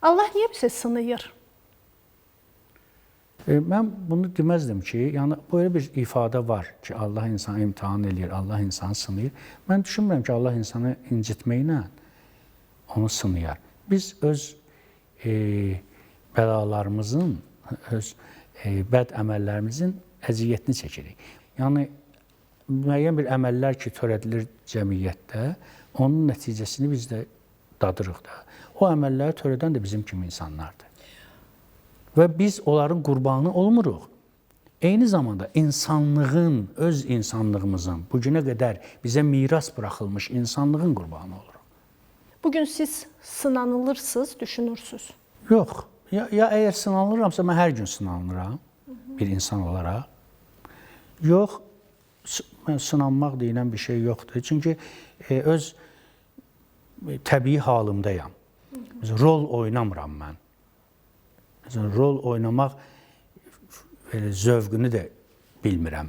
Allah niyə bizi sınayır? Mən bunu deməzdim ki, yəni böyle bir ifadə var ki, Allah insanı imtahan eləyir, Allah insanı sınayır. Mən düşünmürəm ki, Allah insanı incitməklə onu sınayar. Biz öz bəlalarımızın, öz bəd əməllərimizin əziyyətini çəkirik. Yəni, müəyyən bir əməllər ki, törədilir cəmiyyətdə, onun nəticəsini biz də dadırıq da. O əməlləri törədən də bizim kimi insanlardır. Və biz onların qurbanı olmuruq. Eyni zamanda insanlığın, öz insanlığımızın, bugünə qədər bizə miras buraxılmış insanlığın qurbanı oluruq. Bugün siz sınanılırsınız, düşünürsünüz. Yox. Ya əgər sınanılıramsa, mən hər gün sınanıram bir insan olaraq. Yox, sınanmaq deyilən bir şey yoxdur. Çünki öz təbii halımdayam. Rol oynamıram mən. Rol oynamaq zövqünü də bilmirəm.